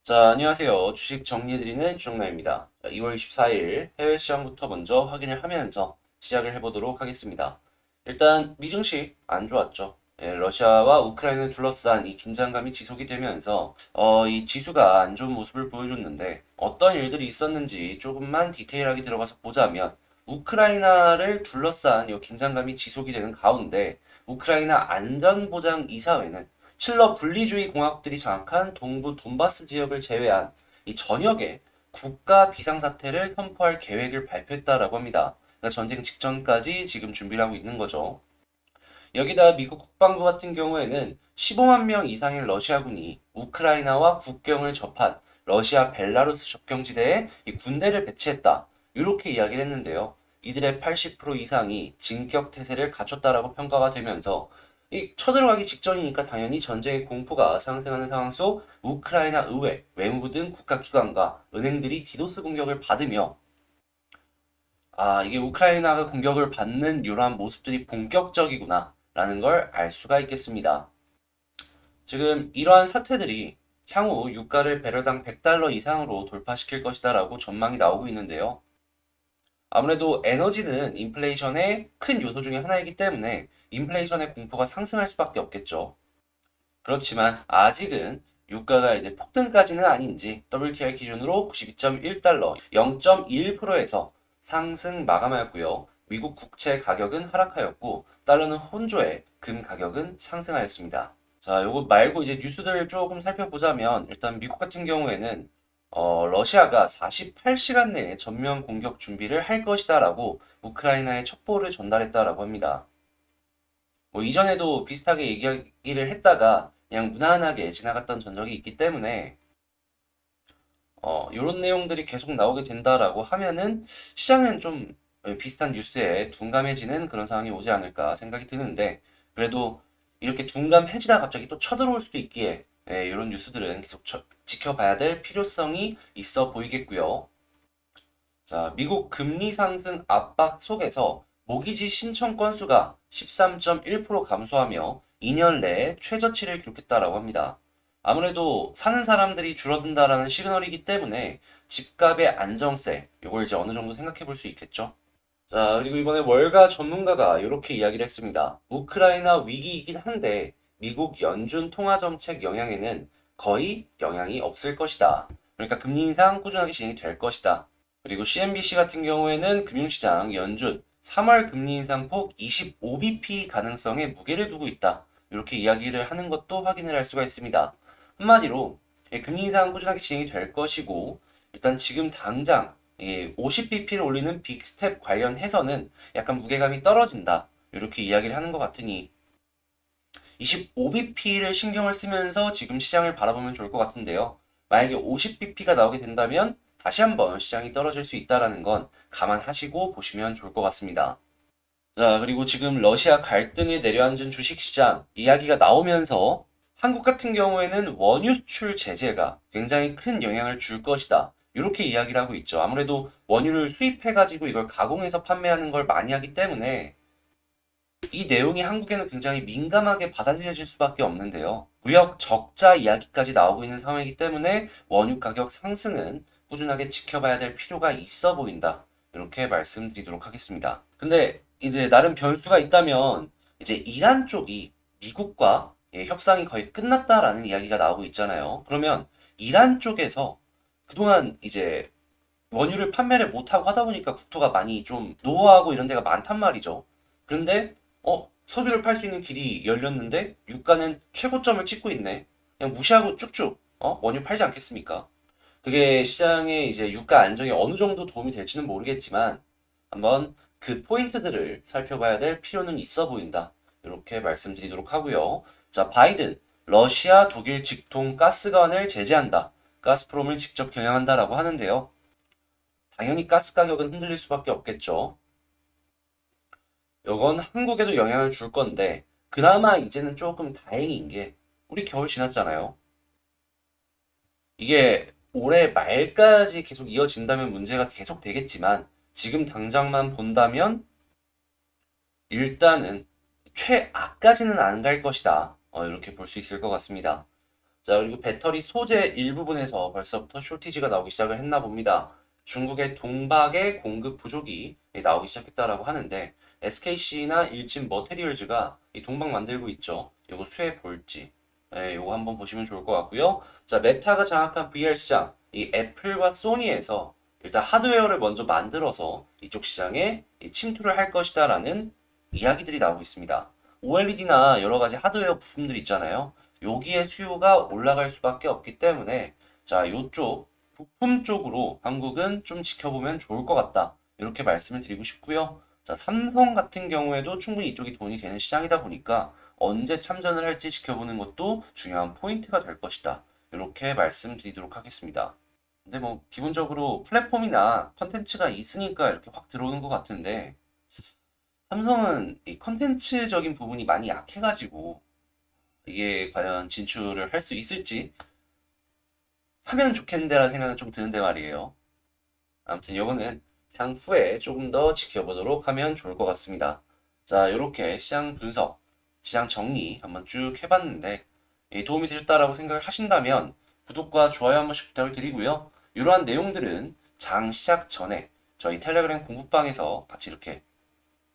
자, 안녕하세요. 주식 정리해드리는 주정남입니다. 2월 24일 해외 시장부터 먼저 확인을 하면서 시작을 해보도록 하겠습니다. 일단 미증시 안 좋았죠. 예, 러시아와 우크라이나를 둘러싼 이 긴장감이 지속이 되면서 이 지수가 안 좋은 모습을 보여줬는데 어떤 일들이 있었는지 조금만 디테일하게 들어가서 보자면 우크라이나를 둘러싼 이 긴장감이 지속이 되는 가운데 우크라이나 안전보장 이사회는 칠러 분리주의 공화국들이 장악한 동부 돈바스 지역을 제외한 이 전역에 국가 비상사태를 선포할 계획을 발표했다라고 합니다. 그러니까 전쟁 직전까지 지금 준비를 하고 있는 거죠. 여기다 미국 국방부 같은 경우에는 15만 명 이상의 러시아군이 우크라이나와 국경을 접한 러시아 벨라루스 접경지대에 이 군대를 배치했다. 이렇게 이야기를 했는데요. 이들의 80% 이상이 진격 태세를 갖췄다라고 평가가 되면서 이 쳐들어가기 직전이니까 당연히 전쟁의 공포가 상승하는 상황 속 우크라이나 의회, 외무부 등 국가기관과 은행들이 디도스 공격을 받으며 이게 우크라이나가 공격을 받는 이러한 모습들이 본격적이구나 라는 걸 알 수가 있겠습니다. 지금 이러한 사태들이 향후 유가를 배럴당 100달러 이상으로 돌파시킬 것이다 라고 전망이 나오고 있는데요. 아무래도 에너지는 인플레이션의 큰 요소 중에 하나이기 때문에 인플레이션의 공포가 상승할 수밖에 없겠죠. 그렇지만 아직은 유가가 이제 폭등까지는 아닌지 WTI 기준으로 92.1달러 0.21%에서 상승 마감하였고요. 미국 국채 가격은 하락하였고 달러는 혼조해 금 가격은 상승하였습니다. 자, 요거 말고 이제 뉴스들을 조금 살펴보자면 일단 미국 같은 경우에는 러시아가 48시간 내에 전면 공격 준비를 할 것이다라고 우크라이나에 첩보를 전달했다라고 합니다. 뭐 이전에도 비슷하게 얘기를 했다가 그냥 무난하게 지나갔던 전적이 있기 때문에 이런 내용들이 계속 나오게 된다라고 하면은 시장은 좀 비슷한 뉴스에 둔감해지는 그런 상황이 오지 않을까 생각이 드는데 그래도 이렇게 둔감해지다 갑자기 또 쳐들어올 수도 있기에 이런 뉴스들은 계속 지켜봐야 될 필요성이 있어 보이겠고요. 자, 미국 금리 상승 압박 속에서 모기지 신청 건수가 13.1% 감소하며 2년 내에 최저치를 기록했다라고 합니다. 아무래도 사는 사람들이 줄어든다라는 시그널이기 때문에 집값의 안정세, 이걸 이제 어느 정도 생각해 볼 수 있겠죠. 자, 그리고 이번에 월가 전문가가 이렇게 이야기를 했습니다. 우크라이나 위기이긴 한데 미국 연준 통화 정책 영향에는 거의 영향이 없을 것이다. 그러니까 금리 인상 꾸준하게 진행이 될 것이다. 그리고 CNBC 같은 경우에는 금융시장 연준 3월 금리 인상폭 25bp 가능성에 무게를 두고 있다. 이렇게 이야기를 하는 것도 확인을 할 수가 있습니다. 한마디로 금리 인상 꾸준하게 진행이 될 것이고 일단 지금 당장 50bp를 올리는 빅스텝 관련해서는 약간 무게감이 떨어진다. 이렇게 이야기를 하는 것 같으니 25bp를 신경을 쓰면서 지금 시장을 바라보면 좋을 것 같은데요. 만약에 50bp가 나오게 된다면 다시 한번 시장이 떨어질 수 있다는 건 감안하시고 보시면 좋을 것 같습니다. 자, 그리고 지금 러시아 갈등에 내려앉은 주식시장 이야기가 나오면서 한국 같은 경우에는 원유 수출 제재가 굉장히 큰 영향을 줄 것이다. 이렇게 이야기를 하고 있죠. 아무래도 원유를 수입해가지고 이걸 가공해서 판매하는 걸 많이 하기 때문에 이 내용이 한국에는 굉장히 민감하게 받아들여질 수밖에 없는데요. 무역 적자 이야기까지 나오고 있는 상황이기 때문에 원유 가격 상승은 꾸준하게 지켜봐야 될 필요가 있어 보인다. 이렇게 말씀드리도록 하겠습니다. 근데 이제 나름 변수가 있다면 이제 이란 쪽이 미국과 협상이 거의 끝났다라는 이야기가 나오고 있잖아요. 그러면 이란 쪽에서 그동안 이제 원유를 판매를 못하고 하다 보니까 국토가 많이 좀 노후하고 이런 데가 많단 말이죠. 그런데 석유를 팔 수 있는 길이 열렸는데 유가는 최고점을 찍고 있네. 그냥 무시하고 쭉쭉 원유 팔지 않겠습니까? 그게 시장의 이제 유가 안정에 어느 정도 도움이 될지는 모르겠지만 한번 그 포인트들을 살펴봐야 될 필요는 있어 보인다. 이렇게 말씀드리도록 하고요. 자, 바이든 러시아 독일 직통 가스관을 제재한다. 가스프롬을 직접 경영한다라고 하는데요. 당연히 가스 가격은 흔들릴 수밖에 없겠죠. 이건 한국에도 영향을 줄 건데 그나마 이제는 조금 다행인 게 우리 겨울 지났잖아요. 이게 올해 말까지 계속 이어진다면 문제가 계속 되겠지만 지금 당장만 본다면 일단은 최악까지는 안 갈 것이다. 이렇게 볼 수 있을 것 같습니다. 자, 그리고 배터리 소재 일부분에서 벌써부터 쇼티지가 나오기 시작을 했나 봅니다. 중국의 동박의 공급 부족이 나오기 시작했다라고 하는데 SKC나 일진 머테리얼즈가 이 동박 만들고 있죠. 요거 수혜 볼지. 네, 요거 한번 보시면 좋을 것 같고요. 자, 메타가 장악한 VR 시장, 이 애플과 소니에서 일단 하드웨어를 먼저 만들어서 이쪽 시장에 이 침투를 할 것이다라는 이야기들이 나오고 있습니다. OLED나 여러 가지 하드웨어 부품들 있잖아요. 여기에 수요가 올라갈 수밖에 없기 때문에 자, 요쪽 부품 쪽으로 한국은 좀 지켜보면 좋을 것 같다. 이렇게 말씀을 드리고 싶고요. 자, 삼성 같은 경우에도 충분히 이쪽이 돈이 되는 시장이다 보니까 언제 참전을 할지 지켜보는 것도 중요한 포인트가 될 것이다. 이렇게 말씀드리도록 하겠습니다. 근데 뭐 기본적으로 플랫폼이나 컨텐츠가 있으니까 이렇게 확 들어오는 것 같은데 삼성은 이 컨텐츠적인 부분이 많이 약해가지고 이게 과연 진출을 할 수 있을지 하면 좋겠는데라는 생각은 좀 드는데 말이에요. 아무튼 요거는 향후에 조금 더 지켜보도록 하면 좋을 것 같습니다. 자, 이렇게 시장 분석, 시장 정리 한번 쭉 해봤는데 도움이 되셨다라고 생각을 하신다면 구독과 좋아요 한 번씩 부탁을 드리고요. 이러한 내용들은 장 시작 전에 저희 텔레그램 공부방에서 같이 이렇게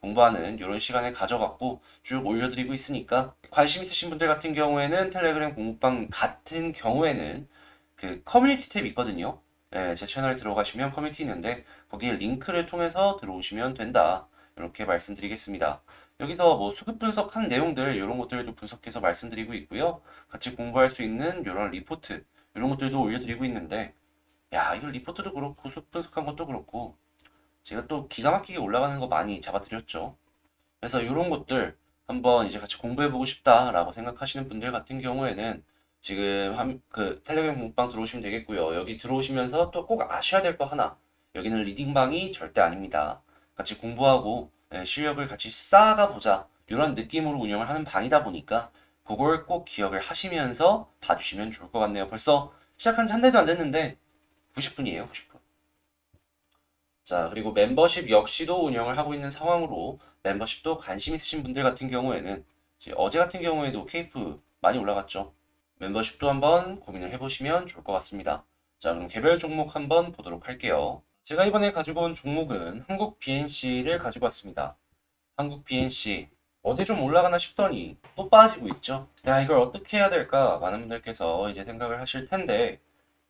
공부하는 이런 시간을 가져갖고 쭉 올려드리고 있으니까 관심 있으신 분들 같은 경우에는 텔레그램 공부방 같은 경우에는 그 커뮤니티 탭 있거든요. 네, 제 채널에 들어가시면 커뮤니티 있는데 거기에 링크를 통해서 들어오시면 된다. 이렇게 말씀드리겠습니다. 여기서 뭐 수급 분석한 내용들 이런 것들도 분석해서 말씀드리고 있고요. 같이 공부할 수 있는 이런 리포트 이런 것들도 올려드리고 있는데 야, 이거 리포트도 그렇고 수급 분석한 것도 그렇고 제가 또 기가 막히게 올라가는 거 많이 잡아드렸죠. 그래서 이런 것들 한번 이제 같이 공부해보고 싶다라고 생각하시는 분들 같은 경우에는 지금 그 텔레그램 공부방 들어오시면 되겠고요. 여기 들어오시면서 또 꼭 아셔야 될 거 하나. 여기는 리딩방이 절대 아닙니다. 같이 공부하고 실력을 같이 쌓아가 보자. 이런 느낌으로 운영을 하는 방이다 보니까 그걸 꼭 기억을 하시면서 봐주시면 좋을 것 같네요. 벌써 시작한 지 한 달도 안 됐는데 90분이에요. 90분. 자, 그리고 멤버십 역시도 운영을 하고 있는 상황으로 멤버십도 관심 있으신 분들 같은 경우에는 이제 어제 같은 경우에도 케이프 많이 올라갔죠. 멤버십도 한번 고민을 해보시면 좋을 것 같습니다. 자, 그럼 개별 종목 한번 보도록 할게요. 제가 이번에 가지고 온 종목은 한국 BNC를 가지고 왔습니다. 한국 BNC 어제 좀 올라가나 싶더니 또 빠지고 있죠. 야, 이걸 어떻게 해야 될까? 많은 분들께서 이제 생각을 하실 텐데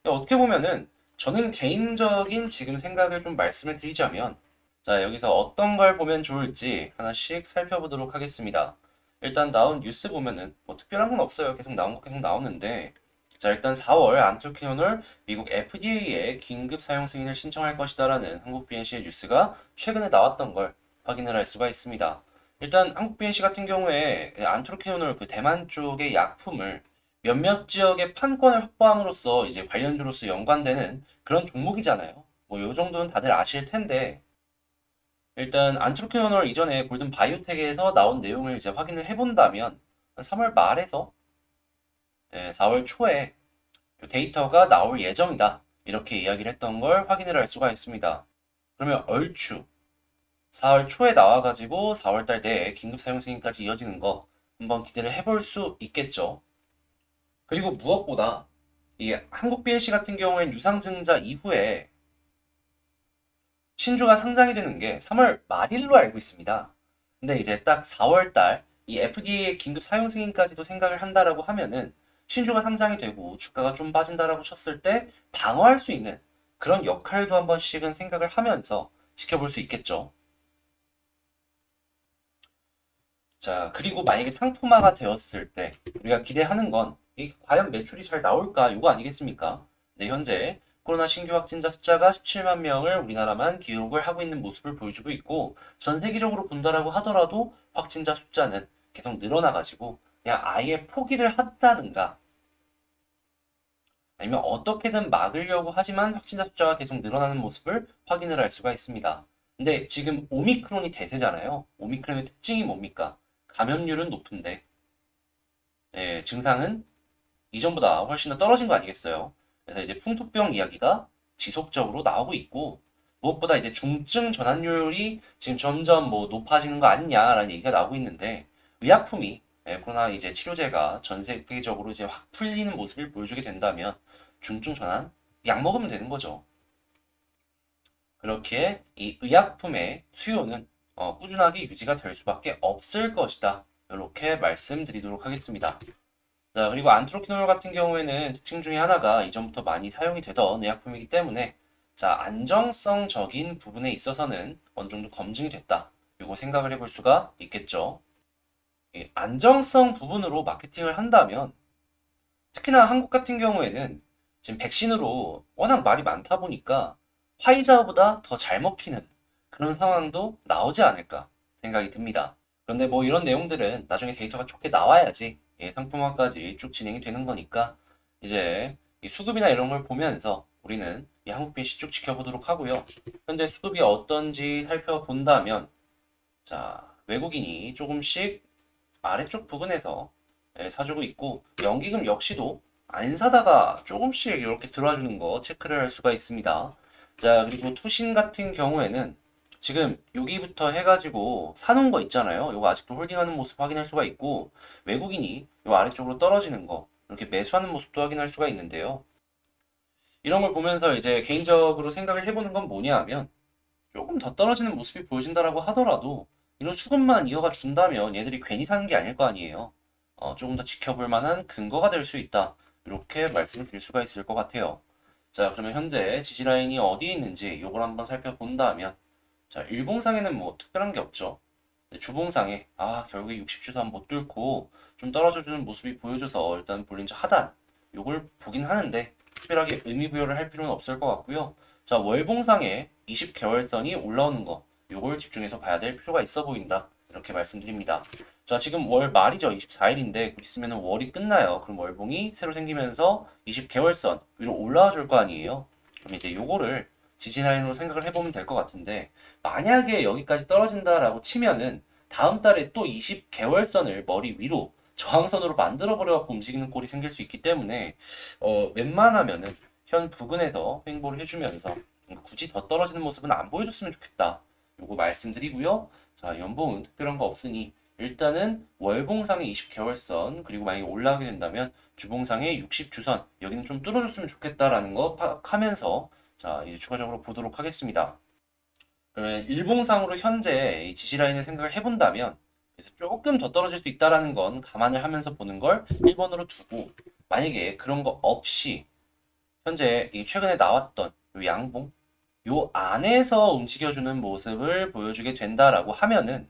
어떻게 보면은 저는 개인적인 지금 생각을 좀 말씀을 드리자면 자, 여기서 어떤 걸 보면 좋을지 하나씩 살펴보도록 하겠습니다. 일단 나온 뉴스 보면은 뭐 특별한 건 없어요. 계속 나온 거 계속 나오는데 자, 일단 4월 안토키노를 미국 FDA에 긴급 사용 승인을 신청할 것이다라는 한국 BNC의 뉴스가 최근에 나왔던 걸 확인을 할 수가 있습니다. 일단 한국 BNC 같은 경우에 안토키노를 그 대만 쪽의 약품을 몇몇 지역의 판권을 확보함으로써 이제 관련주로서 연관되는 그런 종목이잖아요. 뭐 요 정도는 다들 아실 텐데 일단 안트로키노널 이전에 골든 바이오텍에서 나온 내용을 이제 확인을 해본다면 3월 말에서 4월 초에 데이터가 나올 예정이다. 이렇게 이야기를 했던 걸 확인을 할 수가 있습니다. 그러면 얼추 4월 초에 나와가지고 4월 달 내에 긴급 사용 승인까지 이어지는 거 한번 기대를 해볼 수 있겠죠. 그리고 무엇보다 이 한국 BNC 같은 경우엔 유상증자 이후에 신주가 상장이 되는 게 3월 말일로 알고 있습니다. 근데 이제 딱 4월 달 이 FDA의 긴급 사용 승인까지도 생각을 한다라고 하면은 신주가 상장이 되고 주가가 좀 빠진다라고 쳤을 때 방어할 수 있는 그런 역할도 한 번씩은 생각을 하면서 지켜볼 수 있겠죠. 자, 그리고 만약에 상품화가 되었을 때 우리가 기대하는 건 이게 과연 매출이 잘 나올까? 이거 아니겠습니까? 네, 현재 코로나 신규 확진자 숫자가 17만 명을 우리나라만 기록을 하고 있는 모습을 보여주고 있고 전 세계적으로 본다라고 하더라도 확진자 숫자는 계속 늘어나가지고 그냥 아예 포기를 한다든가 아니면 어떻게든 막으려고 하지만 확진자 숫자가 계속 늘어나는 모습을 확인을 할 수가 있습니다. 근데 지금 오미크론이 대세잖아요. 오미크론의 특징이 뭡니까? 감염률은 높은데 증상은 이전보다 훨씬 더 떨어진 거 아니겠어요? 그래서 이제 풍토병 이야기가 지속적으로 나오고 있고 무엇보다 이제 중증 전환율이 지금 점점 뭐 높아지는 거 아니냐라는 얘기가 나오고 있는데 의약품이 코로나 이제 치료제가 전 세계적으로 이제 확 풀리는 모습을 보여주게 된다면 중증 전환 약 먹으면 되는 거죠. 그렇게 이 의약품의 수요는 꾸준하게 유지가 될 수밖에 없을 것이다. 이렇게 말씀드리도록 하겠습니다. 자, 그리고 안트로키놀 같은 경우에는 특징 중에 하나가 이전부터 많이 사용이 되던 의약품이기 때문에 자, 안정성적인 부분에 있어서는 어느 정도 검증이 됐다. 이거 생각을 해볼 수가 있겠죠. 이 안정성 부분으로 마케팅을 한다면 특히나 한국 같은 경우에는 지금 백신으로 워낙 말이 많다 보니까 화이자보다 더 잘 먹히는 그런 상황도 나오지 않을까 생각이 듭니다. 그런데 뭐 이런 내용들은 나중에 데이터가 좋게 나와야지 상품화까지 쭉 진행이 되는 거니까 이제 이 수급이나 이런 걸 보면서 우리는 이 한국 BC 쭉 지켜보도록 하고요. 현재 수급이 어떤지 살펴본다면 자, 외국인이 조금씩 아래쪽 부분에서 사주고 있고 연기금 역시도 안 사다가 조금씩 이렇게 들어와주는 거 체크를 할 수가 있습니다. 자, 그리고 투신 같은 경우에는 지금 여기부터 해가지고 사놓은 거 있잖아요. 이거 아직도 홀딩하는 모습 확인할 수가 있고 외국인이 이 아래쪽으로 떨어지는 거 이렇게 매수하는 모습도 확인할 수가 있는데요. 이런 걸 보면서 이제 개인적으로 생각을 해보는 건 뭐냐 하면 조금 더 떨어지는 모습이 보여진다라고 하더라도 이런 수급만 이어가 준다면 얘들이 괜히 사는 게 아닐 거 아니에요. 조금 더 지켜볼 만한 근거가 될 수 있다. 이렇게 말씀을 드릴 수가 있을 것 같아요. 자, 그러면 현재 지지라인이 어디에 있는지 이걸 한번 살펴본다면 자, 일봉상에는 뭐 특별한 게 없죠. 주봉상에 결국에 60주선 못 뚫고 좀 떨어져주는 모습이 보여줘서 일단 볼린저 하단 요걸 보긴 하는데 특별하게 의미 부여를 할 필요는 없을 것 같고요. 자, 월봉상에 20개월선이 올라오는 거 요걸 집중해서 봐야 될 필요가 있어 보인다. 이렇게 말씀드립니다. 자, 지금 월 말이죠. 24일인데 곧 있으면 월이 끝나요. 그럼 월봉이 새로 생기면서 20개월선 위로 올라와 줄 거 아니에요. 그럼 이제 요거를 지지라인으로 생각을 해보면 될 것 같은데 만약에 여기까지 떨어진다라고 치면은 다음 달에 또 20개월선을 머리 위로 저항선으로 만들어버려갖고 움직이는 꼴이 생길 수 있기 때문에 웬만하면은 현 부근에서 횡보를 해주면서 굳이 더 떨어지는 모습은 안 보여줬으면 좋겠다. 요거 말씀드리고요. 자, 연봉은 특별한 거 없으니 일단은 월봉상의 20개월선 그리고 만약에 올라가게 된다면 주봉상의 60주선 여기는 좀 뚫어줬으면 좋겠다라는 거 파악하면서 자, 이제 추가적으로 보도록 하겠습니다. 그러면 일봉상으로 현재 이 지지라인을 생각을 해본다면 그래서 조금 더 떨어질 수 있다라는 건 감안을 하면서 보는 걸 1번으로 두고 만약에 그런 거 없이 현재 이 최근에 나왔던 요 양봉 요 안에서 움직여주는 모습을 보여주게 된다라고 하면은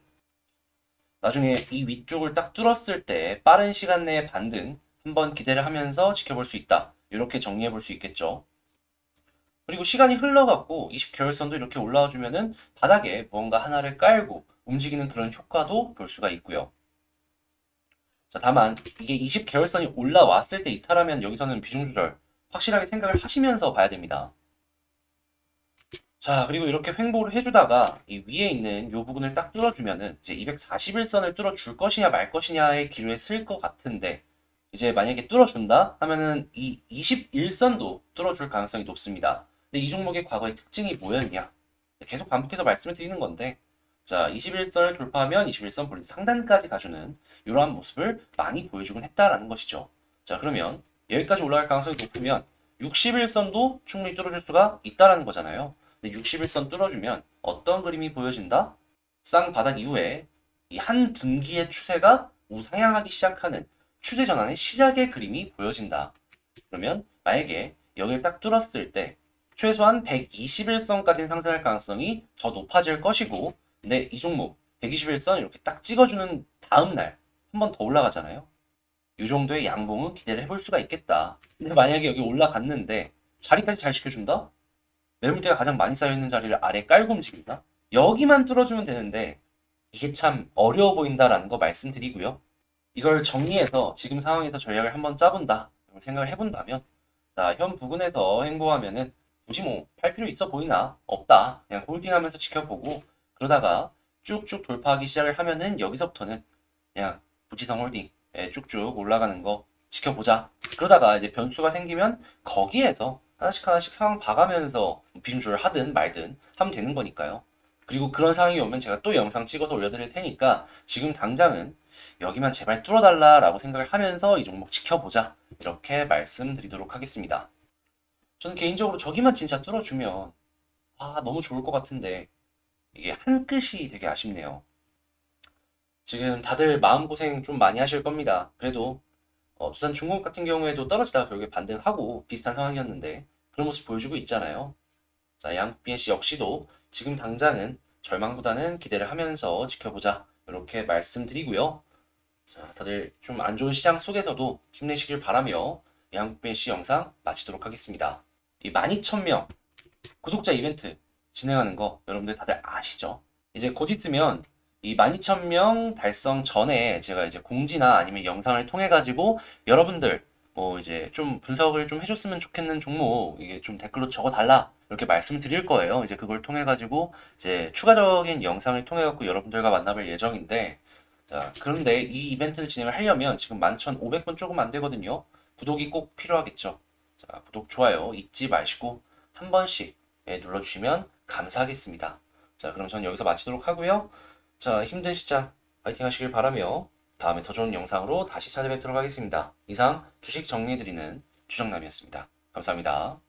나중에 이 위쪽을 딱 뚫었을 때 빠른 시간 내에 반등 한번 기대를 하면서 지켜볼 수 있다. 이렇게 정리해 볼 수 있겠죠. 그리고 시간이 흘러갔고 20개월선도 이렇게 올라와 주면은 바닥에 무언가 하나를 깔고 움직이는 그런 효과도 볼 수가 있고요. 자, 다만 이게 20개월선이 올라왔을 때 이탈하면 여기서는 비중 조절 확실하게 생각을 하시면서 봐야 됩니다. 자, 그리고 이렇게 횡보를 해주다가 이 위에 있는 요 부분을 딱 뚫어주면은 이제 241선을 뚫어줄 것이냐 말 것이냐의 기로에 쓸 것 같은데 이제 만약에 뚫어준다 하면은 이 21선도 뚫어줄 가능성이 높습니다. 근데 이 종목의 과거의 특징이 뭐였냐? 계속 반복해서 말씀을 드리는 건데 자, 21선을 돌파하면 21선 볼린 상단까지 가주는 이러한 모습을 많이 보여주곤 했다라는 것이죠. 자, 그러면 여기까지 올라갈 가능성이 높으면 61선도 충분히 뚫어줄 수가 있다라는 거잖아요. 근데 61선 뚫어주면 어떤 그림이 보여진다? 쌍바닥 이후에 이 한 분기의 추세가 우상향하기 시작하는 추세 전환의 시작의 그림이 보여진다. 그러면 만약에 여기를 딱 뚫었을 때 최소한 121선까지는 상승할 가능성이 더 높아질 것이고 근데 이 종목 121선 이렇게 딱 찍어주는 다음날 한 번 더 올라가잖아요. 이 정도의 양봉은 기대를 해볼 수가 있겠다. 근데 만약에 여기 올라갔는데 자리까지 잘 지켜준다? 매물대가 가장 많이 쌓여있는 자리를 아래 깔고 움직인다? 여기만 뚫어주면 되는데 이게 참 어려워 보인다라는 거 말씀드리고요. 이걸 정리해서 지금 상황에서 전략을 한번 짜본다 생각을 해본다면 자, 현 부근에서 행보하면은 굳이 뭐 팔 필요 있어 보이나? 없다. 그냥 홀딩하면서 지켜보고 그러다가 쭉쭉 돌파하기 시작을 하면은 여기서부터는 그냥 부지성 홀딩 쭉쭉 올라가는 거 지켜보자. 그러다가 이제 변수가 생기면 거기에서 하나씩 하나씩 상황 봐가면서 비중 조절 하든 말든 하면 되는 거니까요. 그리고 그런 상황이 오면 제가 또 영상 찍어서 올려드릴 테니까 지금 당장은 여기만 제발 뚫어달라라고 생각을 하면서 이 종목 지켜보자. 이렇게 말씀드리도록 하겠습니다. 저는 개인적으로 저기만 진짜 뚫어주면 너무 좋을 것 같은데 이게 한 끗이 되게 아쉽네요. 지금 다들 마음고생 좀 많이 하실 겁니다. 그래도 두산중공업 같은 경우에도 떨어지다가 결국에 반등하고 비슷한 상황이었는데 그런 모습 보여주고 있잖아요. 자, 양국 BNC 역시도 지금 당장은 절망보다는 기대를 하면서 지켜보자. 이렇게 말씀드리고요. 자, 다들 좀 안 좋은 시장 속에서도 힘내시길 바라며 양국 BNC 영상 마치도록 하겠습니다. 이 12,000명 구독자 이벤트 진행하는 거 여러분들 다들 아시죠? 이제 곧 있으면 이 12,000명 달성 전에 제가 이제 공지나 아니면 영상을 통해 가지고 여러분들 뭐 이제 좀 분석을 좀 해줬으면 좋겠는 종목 이게 좀 댓글로 적어달라 이렇게 말씀을 드릴 거예요. 이제 그걸 통해 가지고 이제 추가적인 영상을 통해 갖고 여러분들과 만나뵐 예정인데 자, 그런데 이 이벤트를 진행을 하려면 지금 11,500분 조금 안 되거든요. 구독이 꼭 필요하겠죠. 자, 구독, 좋아요 잊지 마시고 한 번씩 눌러주시면 감사하겠습니다. 자, 그럼 전 여기서 마치도록 하고요. 자, 힘든 시작 파이팅 하시길 바라며 다음에 더 좋은 영상으로 다시 찾아뵙도록 하겠습니다. 이상 주식 정리해드리는 주정남이었습니다. 감사합니다.